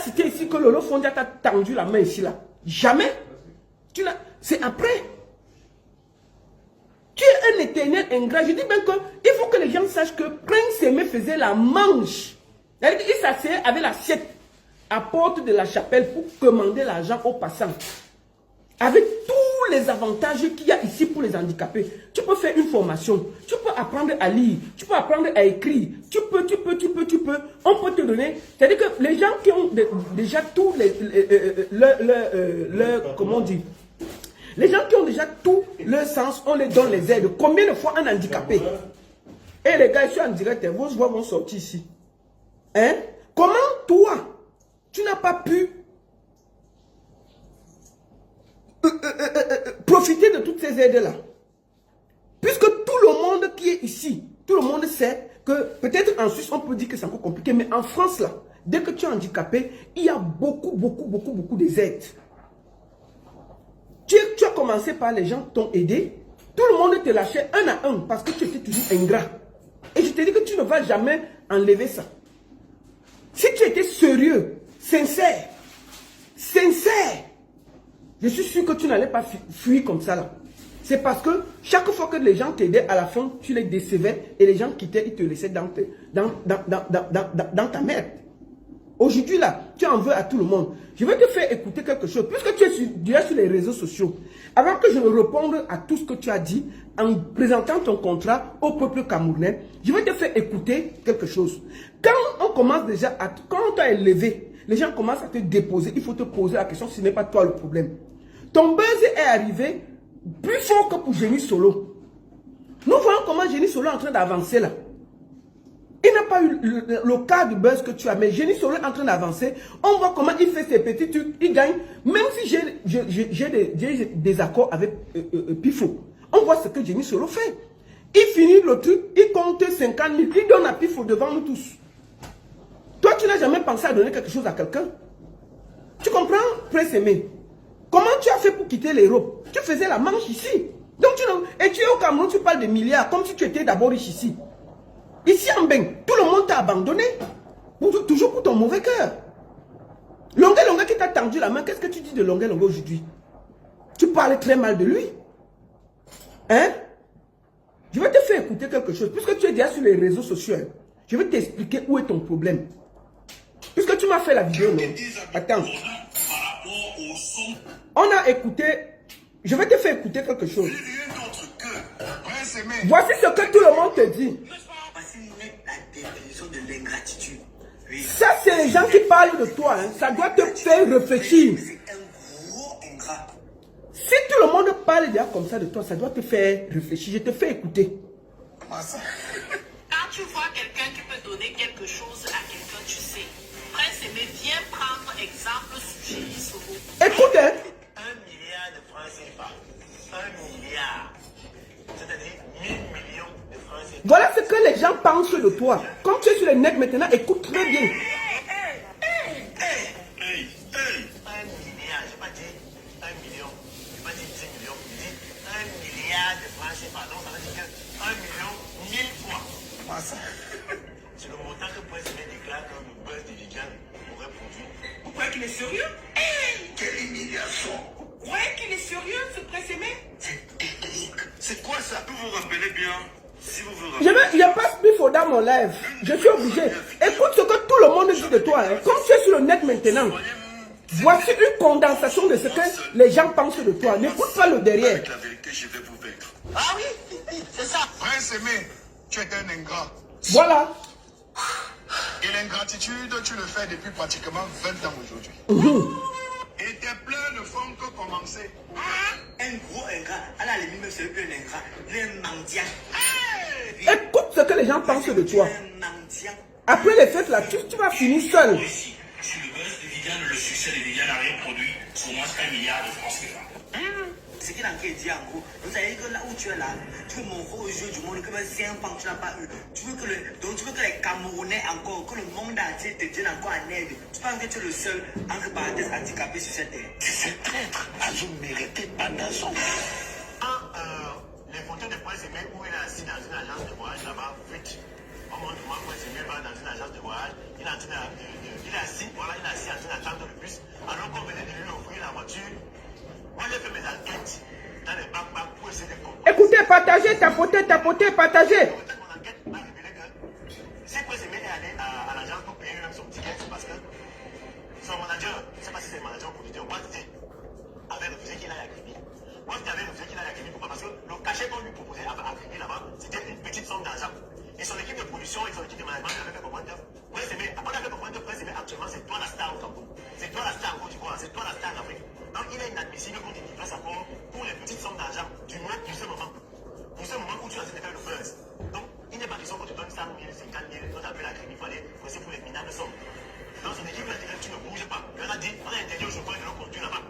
cité ici que Lolo Fondia t'a tendu la main ici là. Jamais. C'est après. Tu es un éternel ingrat. Je dis bien qu'il faut que les gens sachent que Prince Aimé faisait la manche. Il s'asseyait avec l'assiette à porte de la chapelle pour commander l'argent aux passants. Avec tous les avantages qu'il y a ici pour les handicapés. Tu peux faire une formation. Tu peux apprendre à lire. Tu peux apprendre à écrire. Tu peux. On peut te donner. C'est-à-dire que les gens qui ont déjà tous comment on dit? Les gens qui ont déjà tout leur sens, on les donne les aides. Combien de fois un handicapé? Et les gars, je suis en direct, vos voix vont sortir ici. Hein? Comment toi, tu n'as pas pu profiter de toutes ces aides-là? Puisque tout le monde qui est ici, tout le monde sait que peut-être en Suisse, on peut dire que c'est encore compliqué, mais en France, là, dès que tu es handicapé, il y a beaucoup des aides. Tu as commencé par les gens qui t'ont aidé. Tout le monde te lâchait un à un parce que tu étais toujours ingrat. Et je te dis que tu ne vas jamais enlever ça. Si tu étais sérieux, sincère, je suis sûr que tu n'allais pas fuir comme ça là. C'est parce que chaque fois que les gens t'aidaient, à la fin, tu les décevais et les gens quittaient, ils te laissaient dans ta merde. Aujourd'hui là, tu en veux à tout le monde. Je vais te faire écouter quelque chose. Puisque tu es sur les réseaux sociaux, avant que je ne réponde à tout ce que tu as dit, en présentant ton contrat au peuple camerounais, je vais te faire écouter quelque chose. Quand on commence déjà quand on t'a élevé, les gens commencent à te déposer, il faut te poser la question, ce n'est pas toi le problème. Ton buzz est arrivé plus fort que pour Génie Solo. Nous voyons comment Génie Solo est en train d'avancer là. Il n'a pas eu le cas du buzz que tu as, mais Génie Solo est en train d'avancer. On voit comment il fait ses petits trucs, il gagne. Même si j'ai des accords avec Pifo, on voit ce que Génie Solo fait. Il finit le truc, il compte 50 000, il donne à Pifo devant nous tous. Toi, tu n'as jamais pensé à donner quelque chose à quelqu'un. Tu comprends, Prince Aimé? Comment tu as fait pour quitter l'Europe? Tu faisais la manche ici. Donc et tu es au Cameroun, tu parles de milliards, comme si tu étais d'abord riche ici. Ici en Beng, tout le monde t'a abandonné. Toujours pour ton mauvais cœur. Longuet qui t'a tendu la main, qu'est-ce que tu dis de Longuet aujourd'hui? Tu parles très mal de lui. Hein? Je vais te faire écouter quelque chose. Puisque tu es déjà sur les réseaux sociaux, hein, je vais t'expliquer où est ton problème. Puisque tu m'as fait la vidéo, non? Attends. On a écouté. Je vais te faire écouter quelque chose. Voici ce que tout le monde te dit. De l'ingratitude. Oui. Ça, c'est les gens qui parlent de toi. Hein. Ça doit te faire réfléchir. C'est un gros ingrat. Si tout le monde parle déjà comme ça de toi, ça doit te faire réfléchir. Je te fais écouter. Comment ça? Quand tu vois quelqu'un qui peut donner quelque chose à quelqu'un, tu sais. Prince Aimé, viens prendre exemple sur Génie Solo. Écoute, hein. 1 milliard de francs CFA. 1 milliard. C'est-à-dire 1000 millions de francs CFA. Voilà ce que les gens pensent de toi. Comme tu es sur le net maintenant, écoute très bien. 1 milliard, je n'ai pas dit 1 million, je n'ai pas dit 10 millions, je dis 1 milliard de francs CFA. Donc ça veut dire que 1 million, 1000 fois. Comment ça? C'est le montant que Prince Aimé déclare que le buzz de Viviane aurait produit. Vous croyez qu'il est sérieux? Quelle humiliation! Vous croyez qu'il est sérieux, ce Prince Aimé? C'est technique. C'est quoi ça? Vous vous rappelez bien? Si vous vous Il rappelez. n'y a pas de faux dans mon live. Je suis obligé. Écoute ce que tout le monde dit de toi. Hein. Comme tu es sur le net maintenant, voici une condensation de ce que les gens pensent de toi. N'écoute pas le derrière. Avec la vérité, je vais vous vaincre. Ah oui, c'est ça. Prince Aimé, tu es un ingrat. Voilà. Et l'ingratitude, tu le fais depuis pratiquement 20 ans aujourd'hui. Et tes pleurs ne font que commencer. Un gros ingrat. À la limite, c'est plus un ingrat. Il est un mendiant. Écoute ce que les gens pensent de toi. Un mendiant. Après les fêtes là, tu vas finir seul. Si le buzz de Viviane, le succès de Viviane n'a rien produit, c'est au moins 1 milliard de francs CFA. Ce qu'il a dit en gros, vous savez que là où tu es là, tu veux montrer aux yeux du monde que même 5 ans tu n'as pas eu. Donc tu veux que les Camerounais encore, que le monde entier te tienne encore en aide. Tu penses que tu es le seul, entre parenthèses, handicapé sur cette terre. C'est traître, Azou méritait pendant son Les photos de Prince Aimé où il est assis dans une agence de voyage là-bas, on montre comment Prince Aimé va dans une agence de voyage, il est en train de est assis, voilà, il est assis en train d'attendre le bus. Alors qu'on venait de lui offrir la voiture, moi j'ai fait mes enquêtes dans les bacs pour essayer de comprendre. Écoutez, partagez, tapotez, tapotez, partagez. Peut-être mon enquête m'a révélé que si Prince Aimé est allé à l'agence pour payer lui-même son ticket, c'est parce que son manager, je ne sais pas si c'est le manager ou le producteur, moi je dis, avait refusé qu'il aille à Grigny. Moi je avait refusé qu'il aille à Grigny. Pourquoi? Parce que le cachet qu'on lui proposait à Grigny là-bas, c'était une petite somme d'argent. Et son équipe de production et son équipe de management avait fait comprendre que Prince Aimé, on avait fait comprendre que Prince Aimé actuellement c'est toi la star au Cameroun. C'est toi la star en Côte d'Ivoire, c'est toi la star en Afrique. Donc il est inadmissible qu'on te livre sa forme pour les petites sommes d'argent, du moins pour ce moment. Pour ce moment où tu as essayé de faire le buzz. Donc il n'est pas question qu'on te donne 100 000, 50 000, on t'appelle à Grigny, il fallait aussi pour les minables sommes. Donc son équipe a dit que tu ne bouges pas. Il a dit, on a interdit au chauffeur de le conduire là-bas.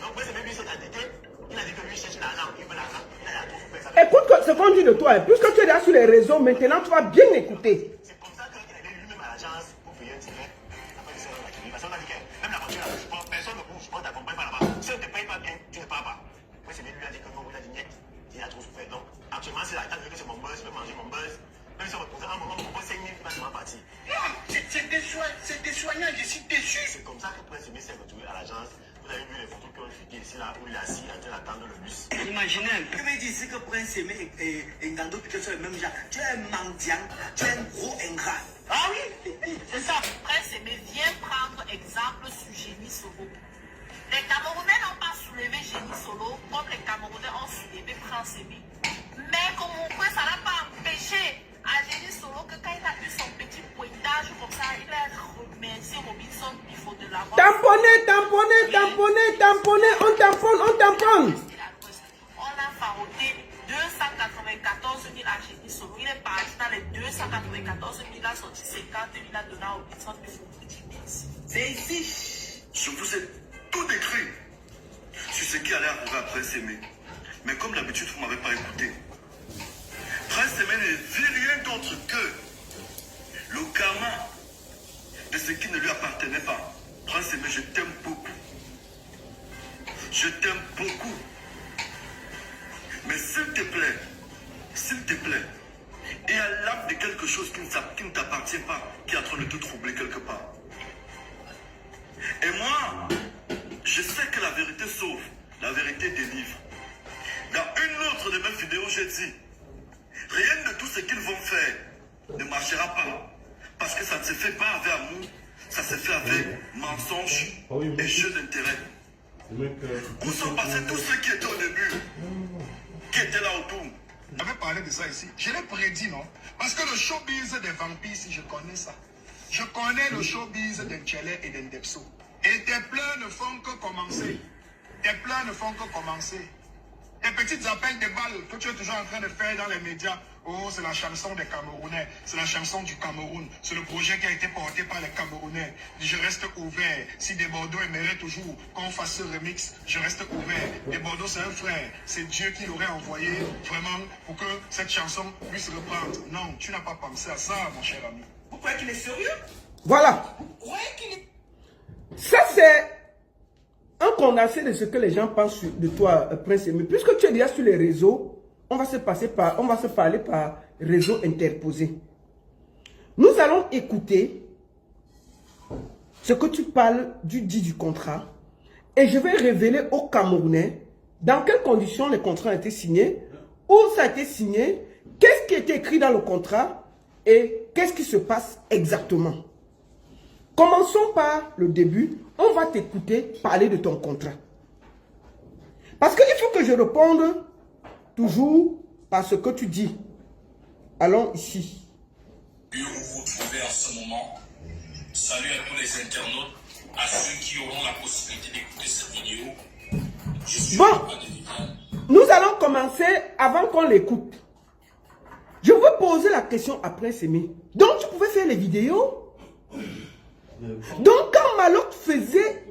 Donc Prince Aimé lui s'est entêté, il a dit que lui cherche l'argent, il veut l'argent, il a tout fait ça. Écoute ce qu'on dit de toi. Puisque tu es là sur les réseaux, maintenant tu vas bien écouter. C'est comme ça qu'il allait lui-même à l'agence pour payer un ticket. Après, il s'est rendu à Grigny. Parce qu'on a dit que même la voiture, personne ne bouge, on ne t'accompagne pas là-bas. Si on ne te paye pas bien, tu ne pars pas. Prince Aimé lui a dit que non, il a dit niet. Il a trop souffert. Donc, actuellement, c'est la table que c'est mon buzz, je peux manger mon buzz. Même si on me pose un moment, on me propose 5 000, il va seulement partir. C'est désoignant, je suis déçu. C'est comme ça que Prince Aimé s'est retrouvé à l'agence. Vous avez vu les photos qu'on fait ici, là, où il est assis en train d'attendre le bus. Imaginez un peu. Je veux dire ici que Prince Aimé et Ngando Piquet sont le même genre. Tu es un mendiant, tu es un gros ingrat. Ah oui, c'est ça. Prince Aimé vient prendre exemple sur Génie Solo. Les Camerounais n'ont pas soulevé Génie Solo comme les Camerounais ont soulevé Prince Aimé. Mais comme on peut, ça n'a pas empêché à Génie Solo que quand il a eu son petit pointage comme ça, il a remercié Robinson Bifo de l'avoir. Tamponnez, tamponnez, tamponnez, tamponnez, on tamponne, on tamponne. On a faroté 294 000 à Génie Solo. Il est parti dans les 294 000, il a sorti 50 000, il a donné à Robinson Bifo. C'est ici. Je vous ai tout décrit sur ce qui allait arriver à Prince Aimé. Mais comme d'habitude, vous ne m'avez pas écouté. Prince Aimé ne vit rien d'autre que le karma de ce qui ne lui appartenait pas. Prince Aimé, je t'aime beaucoup. Je t'aime beaucoup. Mais s'il te plaît, il y a l'âme de quelque chose qui ne t'appartient pas, qui est en train de te troubler quelque part. Et moi, je sais que la vérité sauve, la vérité délivre. Dans une autre de mes vidéos, j'ai dit, rien de tout ce qu'ils vont faire ne marchera pas. Parce que ça ne se fait pas avec amour, ça se fait avec mensonge et jeu d'intérêt. Où sont passés tous ceux qui étaient au début, qui étaient là autour? J'avais parlé de ça ici. Je l'ai prédit, non? Parce que le showbiz des vampires, si je connais ça. Je connais le showbiz d'Enchele et d'Endepso. Et tes pleurs ne font que commencer. Tes pleurs ne font que commencer. Tes petites appels de balles que tu es toujours en train de faire dans les médias. Oh, c'est la chanson des Camerounais. C'est la chanson du Cameroun. C'est le projet qui a été porté par les Camerounais. Je reste ouvert. Si des Bordeaux aimeraient toujours qu'on fasse ce remix, je reste ouvert. Des Bordeaux, c'est un frère. C'est Dieu qui l'aurait envoyé vraiment pour que cette chanson puisse reprendre. Non, tu n'as pas pensé à ça, mon cher ami. Vous croyez qu'il est sérieux? Voilà. Vous croyez qu'il est... Ça, c'est un condensé de ce que les gens pensent de toi, Prince Aimé. Puisque tu es déjà sur les réseaux, on va se parler par réseau interposé. Nous allons écouter ce que tu parles du contrat et je vais révéler aux Camerounais dans quelles conditions les contrats ont été signés, où ça a été signé, qu'est-ce qui est écrit dans le contrat et qu'est-ce qui se passe exactement. Commençons par le début. On va t'écouter parler de ton contrat. Parce qu'il faut que je réponde toujours par ce que tu dis. Allons ici. Où vous vous trouvez en ce moment. Salut à tous les internautes, à ceux qui auront la possibilité d'écouter cette vidéo. Je suis Bon, Papa de Viviane. nous allons commencer avant qu'on l'écoute. Je veux poser la question à Prince Aimé. Donc, tu pouvais faire les vidéos? Donc, quand Maloc faisait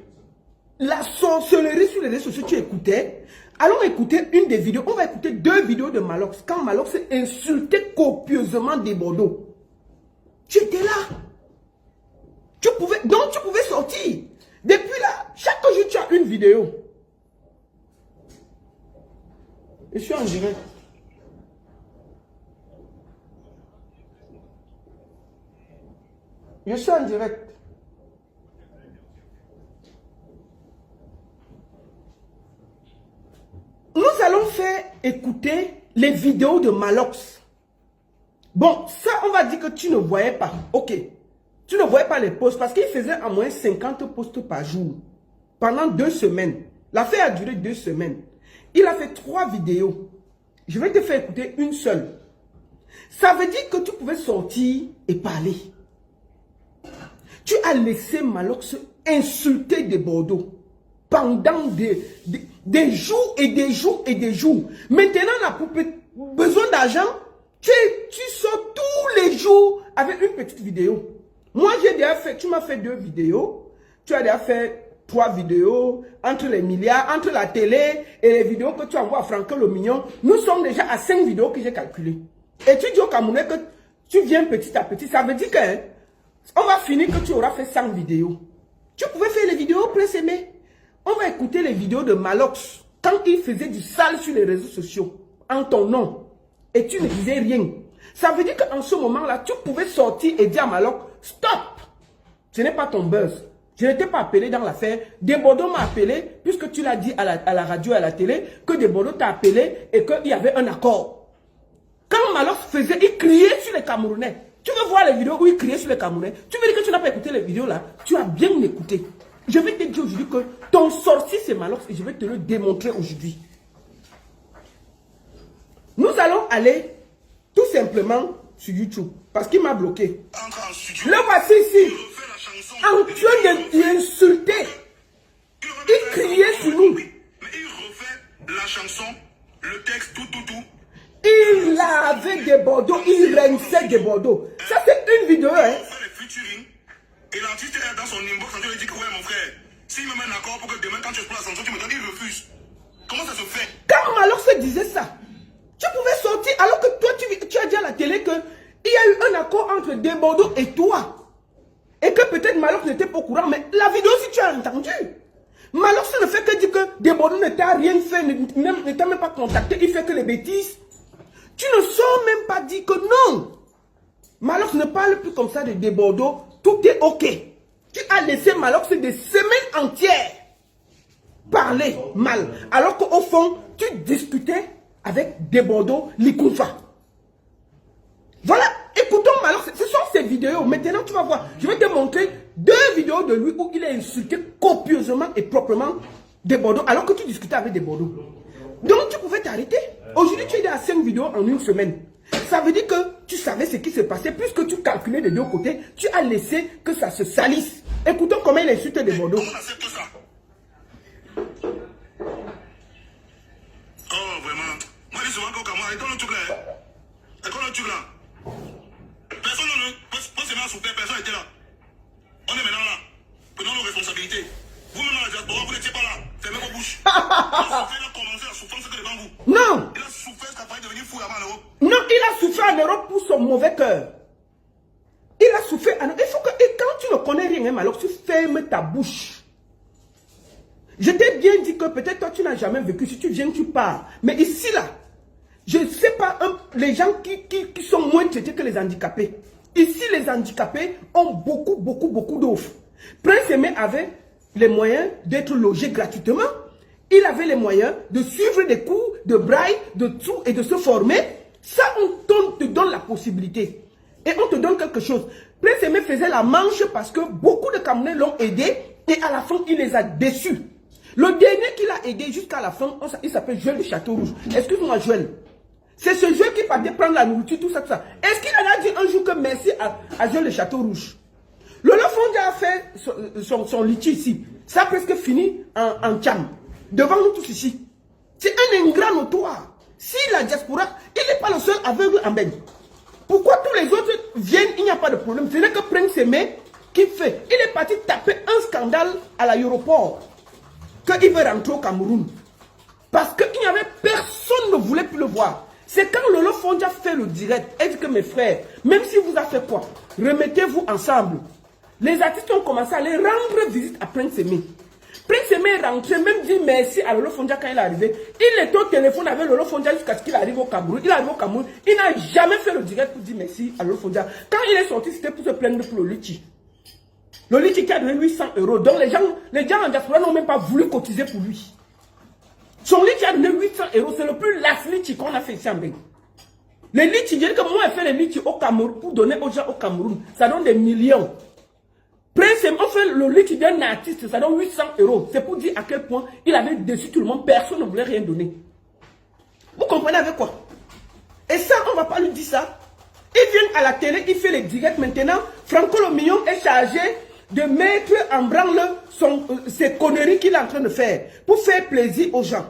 la sorcellerie sur les réseaux sociaux, tu écoutais. Allons écouter une des vidéos. On va écouter 2 vidéos de Maloc. Quand Maloc s'est insulté copieusement des Bordeaux. Tu étais là. Donc, tu pouvais sortir. Depuis là, chaque jour, tu as une vidéo. Je suis en direct. Je suis en direct. Nous allons faire écouter les vidéos de Malox. Bon, ça, on va dire que tu ne voyais pas. Ok. Tu ne voyais pas les posts parce qu'il faisait en moins 50 posts par jour. Pendant 2 semaines. L'affaire a duré 2 semaines. Il a fait 3 vidéos. Je vais te faire écouter une seule. Ça veut dire que tu pouvais sortir et parler. Tu as laissé Malox insulter des Bordeaux pendant des jours et des jours et des jours. Maintenant, la poupée, besoin d'argent, tu sors tous les jours avec une petite vidéo. Moi, j'ai déjà fait, tu m'as fait 2 vidéos. Tu as déjà fait 3 vidéos entre les milliards, entre la télé et les vidéos que tu envoies à Franck le Mignon. Nous sommes déjà à 5 vidéos que j'ai calculées. Et tu dis au Camerounais que tu viens petit à petit. Ça veut dire que on va finir que tu auras fait 100 vidéos. Tu pouvais faire les vidéos pré-sémées. On va écouter les vidéos de Malox quand il faisait du sale sur les réseaux sociaux en ton nom. Et tu ne disais rien. Ça veut dire qu'en ce moment-là, tu pouvais sortir et dire à Malox, stop. Ce n'est pas ton buzz. Je n'étais pas appelé dans l'affaire. Desbordeaux m'a appelé, puisque tu l'as dit à la radio et à la télé, que Desbordeaux t'a appelé et qu'il y avait un accord. Quand Malox faisait, il criait sur les Camerounais. Tu veux voir les vidéos où il criait sur les Camerounais? Tu veux dire que tu n'as pas écouté les vidéos là? Tu as bien écouté. Je vais te dire aujourd'hui que ton sorcier c'est Malox et je vais te le démontrer aujourd'hui. Nous allons aller tout simplement sur YouTube parce qu'il m'a bloqué. Le voici ici. En train de l'insulter. Il criait sur nous. Mais il refait la chanson, le texte, tout. Il avait des Bordeaux, il rinçait des Bordeaux. Ça c'est une vidéo, hein. Et l'artiste est dans son inbox, il dit que ouais mon frère, s'il me met un accord pour que demain quand tu exploites la chanson, tu me donnes, il refuse. Comment ça se fait? Quand Malox se disait ça, tu pouvais sortir alors que toi tu as dit à la télé que il y a eu un accord entre Desbordeaux et toi. Et que peut-être Malox n'était pas au courant, mais la vidéo si tu as entendu. Malox ne fait que dire que Desbordeaux ne t'a rien fait, ne t'a même pas contacté, il fait que les bêtises. Tu ne sors même pas dit que non. Malox ne parle plus comme ça de Desbordeaux. Tout est ok. Tu as laissé Malox des semaines entières parler mal. Alors qu'au fond, tu discutais avec Desbordeaux, Likoufa. Voilà. Écoutons Malox. Ce sont ces vidéos. Maintenant, tu vas voir. Je vais te montrer 2 vidéos de lui où il a insulté copieusement et proprement Desbordeaux alors que tu discutais avec Desbordeaux. Donc, tu pouvais t'arrêter. Aujourd'hui, tu es à 5 vidéos en une semaine. Ça veut dire que tu savais ce qui se passait. Puisque tu calculais des 2 côtés, tu as laissé que ça se salisse. Écoutons comment il insulte Desbordeaux. Comment on accepte ça? Oh, vraiment. Moi, je dis souvent qu'au Cameroun, écoute le truc là. Écoute le truc là. Personne ne peut se mettre sous terre, personne n'était là. On est maintenant là. Prenons nos responsabilités. Vous-même dans la diaspora, vous n'étiez pas là. Fermez vos bouches. Il a commencé la souffrance que devant vous. Non. Il a souffert jusqu'à failli devenir fou avant en Europe. Non, il a souffert en Europe pour son mauvais cœur. Il a souffert en Europe. Il faut que, et quand tu ne connais rien, alors tu fermes ta bouche. Je t'ai bien dit que peut-être toi tu n'as jamais vécu. Si tu viens, tu pars. Mais ici là, je ne sais pas, les gens qui sont moins traités que les handicapés. Ici, les handicapés ont beaucoup d'offres. Prince Aimé avait les moyens d'être logé gratuitement. Il avait les moyens de suivre des cours de braille, de tout et de se former. Ça, on te donne la possibilité. Et on te donne quelque chose. Prince Aimé faisait la manche parce que beaucoup de Camerounais l'ont aidé et à la fin, il les a déçus. Le dernier qu'il a aidé jusqu'à la fin, il s'appelle Joël de Château-Rouge. Excuse-moi, Joël. C'est ce Joël qui partait prendre la nourriture, tout ça, tout ça. Est-ce qu'il en a dit un jour que merci à Joël de Château-Rouge? Lolo Fondia a fait son litchi ici. Ça a presque fini en tcham. Devant nous tous ici. C'est un ingrat notoire. Si la diaspora, il n'est pas le seul aveugle en baigne. Pourquoi tous les autres viennent, il n'y a pas de problème. Ce n'est que Prince Aimé qui fait. Il est parti taper un scandale à l'aéroport. Qu'il veut rentrer au Cameroun. Parce qu'il n'y avait personne ne voulait plus le voir. C'est quand Lolo Fondia fait le direct. Elle dit que mes frères, même si vous avez fait quoi, remettez-vous ensemble. Les artistes ont commencé à aller rendre visite à Prince Aimé. Prince Aimé est rentré, même dit merci à Lolo Fondia quand il est arrivé. Il était au téléphone avec Lolo Fondia jusqu'à ce qu'il arrive au Cameroun. Il arrive au Cameroun, il n'a jamais fait le direct pour dire merci à Lolo Fondia. Quand il est sorti, c'était pour se plaindre pour le litchi. Le litchi qui a donné 800 €. Donc les gens en diaspora n'ont même pas voulu cotiser pour lui. Son litchi a donné 800 €, c'est le plus last litchi qu'on a fait ici en Belgique. Les litchis, je dis que moi, je fais les litchis au Cameroun pour donner aux gens au Cameroun. Ça donne des millions. Prince Aimé, on fait le litchi d'un artiste, ça donne 800 €. C'est pour dire à quel point il avait déçu tout le monde. Personne ne voulait rien donner. Vous comprenez avec quoi? Et ça, on ne va pas lui dire ça. Il vient à la télé, il fait les directs. Maintenant, Franco Lomillon est chargé de mettre en branle ces conneries qu'il est en train de faire pour faire plaisir aux gens.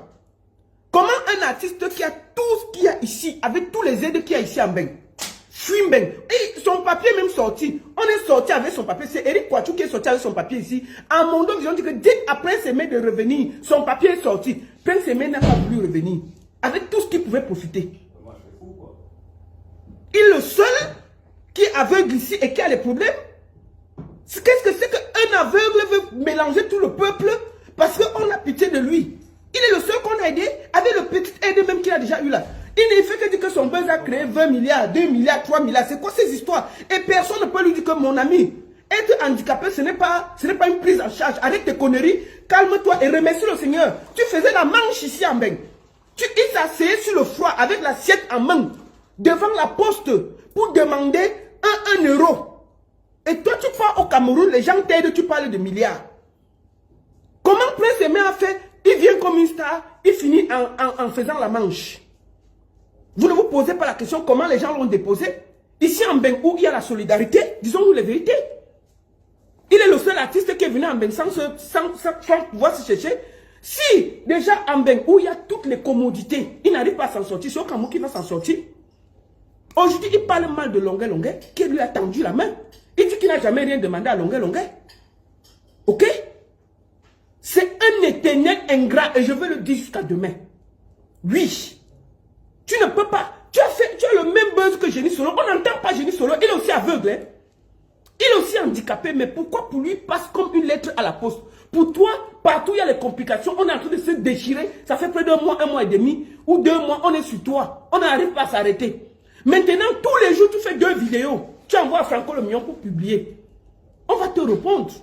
Comment un artiste qui a tout ce qu'il y a ici, avec tous les aides qu'il y a ici en Beng, et son papier même sorti, on est sorti avec son papier, c'est Eric Kouachou qui est sorti avec son papier ici. À Mondo, ils ont dit que dès après Prince Aimé de revenir, son papier est sorti. Prince Aimé n'a pas voulu revenir, avec tout ce qu'il pouvait profiter. Il est le seul qui est aveugle ici et qui a les problèmes. Qu'est-ce que c'est qu'un aveugle veut mélanger tout le peuple parce qu'on a pitié de lui? Il est le seul qu'on a aidé avec le petit aide même qu'il a déjà eu là. Il ne fait que dire que son buzz a créé 20 milliards, 2 milliards, 3 milliards. C'est quoi ces histoires? Et personne ne peut lui dire que mon ami, être handicapé, ce n'est pas une prise en charge. Arrête tes conneries, calme-toi et remercie le Seigneur. Tu faisais la manche ici en Beng. Il s'asseyait sur le froid avec l'assiette en main devant la poste pour demander 1 €. Et toi, tu pars au Cameroun, les gens t'aident, tu parles de milliards. Comment Prince Aimé a fait? Il vient comme une star, il finit en faisant la manche. Vous ne vous posez pas la question comment les gens l'ont déposé. Ici en Beng, où il y a la solidarité, disons-nous les vérités. Il est le seul artiste qui est venu en Beng sans pouvoir se chercher. Si déjà en Beng, où il y a toutes les commodités, il n'arrive pas à s'en sortir, c'est au Cameroun qui va s'en sortir. Aujourd'hui, il parle mal de Longuet Longuet, qui lui a tendu la main. Il dit qu'il n'a jamais rien demandé à Longuet Longuet. Ok? C'est un éternel ingrat et je veux le dire jusqu'à demain. Oui. Tu ne peux pas. Tu as le même buzz que Génie Solo. On n'entend pas Génie Solo. Il est aussi aveugle. Hein? Il est aussi handicapé. Mais pourquoi pour lui passe comme une lettre à la poste? Pour toi, partout il y a les complications. On est en train de se déchirer. Ça fait près d'1 mois, 1 mois et demi ou 2 mois. On est sur toi. On n'arrive pas à s'arrêter. Maintenant, tous les jours, tu fais 2 vidéos. Tu envoies à Franco Lomillon pour publier. On va te répondre.